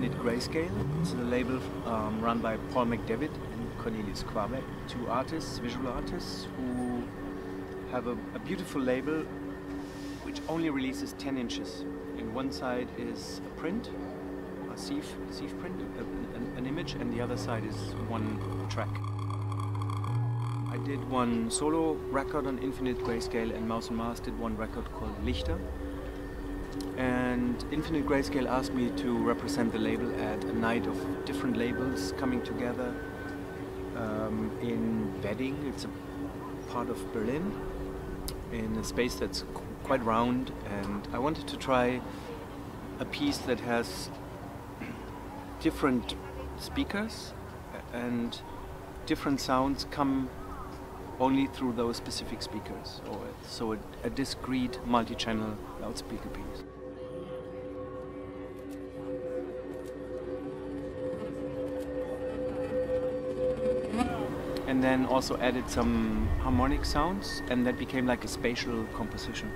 Infinite Grayscale. It's a label run by Paul McDavid and Cornelius Quabe, two artists, visual artists, who have a beautiful label which only releases 10 inches. And one side is a print, a sieve print, an image, and the other side is one track. I did one solo record on Infinite Grayscale, and Mouse and Mars did one record called Lichter. And Infinite Grayscale asked me to represent the label at a night of different labels coming together in Wedding. It's a part of Berlin, in a space that's quite round, and I wanted to try a piece that has different speakers and different sounds come only through those specific speakers, so a discrete multi-channel loudspeaker piece. And then also added some harmonic sounds, and that became like a spatial composition.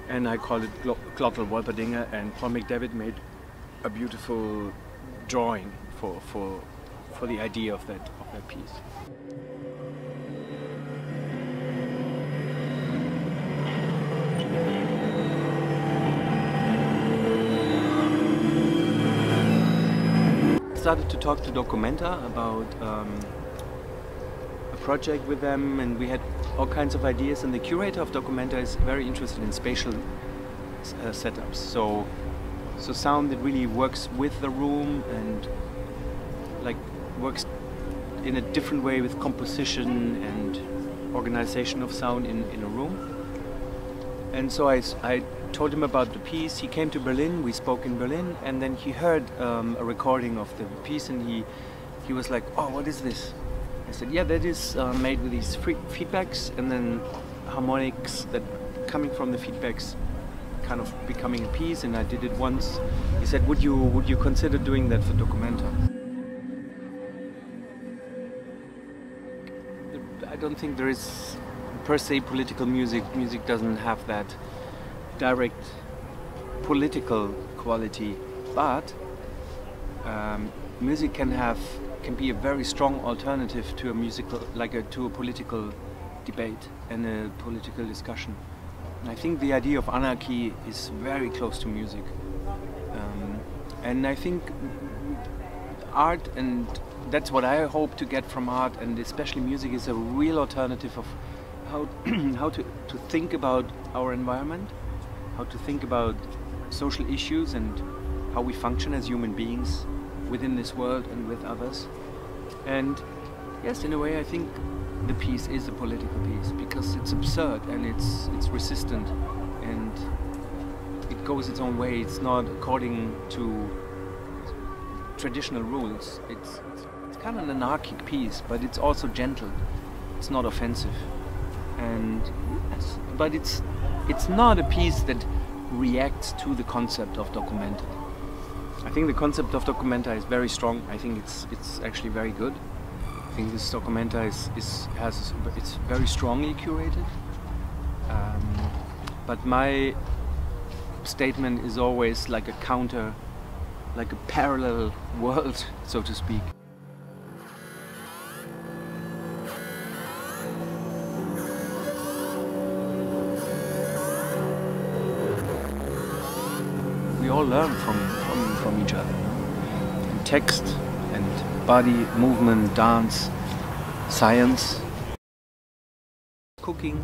And I called it Glottal Wolperdinger, and Paul McDavid made a beautiful drawing for the idea of that piece. I started to talk to Documenta about a project with them, and we had all kinds of ideas, and the curator of Documenta is very interested in spatial setups, so sound that really works with the room and like works in a different way with composition and organization of sound in a room. And so I told him about the piece. He came to Berlin, we spoke in Berlin, and then he heard a recording of the piece, and he was like, "Oh, what is this?" I said, "Yeah, that is made with these feedbacks and then harmonics that coming from the feedbacks kind of becoming a piece," and I did it once. He said, would you consider doing that for Documenta? I don't think there is per se political music. Music doesn't have that direct political quality, but music can be a very strong alternative to a political debate and a political discussion. And I think the idea of anarchy is very close to music, and I think art, and that's what I hope to get from art, and especially music, is a real alternative of how to think about our environment, how to think about social issues and how we function as human beings within this world and with others. And yes, in a way I think the piece is a political piece, because it's absurd and it's resistant and it goes its own way. It's not according to traditional rules. It's kind of an anarchic piece, but it's also gentle. It's not offensive. And yes, but it's not a piece that reacts to the concept of Documenta. I think the concept of Documenta is very strong. I think it's actually very good. I think this Documenta it's very strongly curated. But my statement is always like a counter, like a parallel world, so to speak. We all learn from each other. And text and body, movement, dance, science, cooking.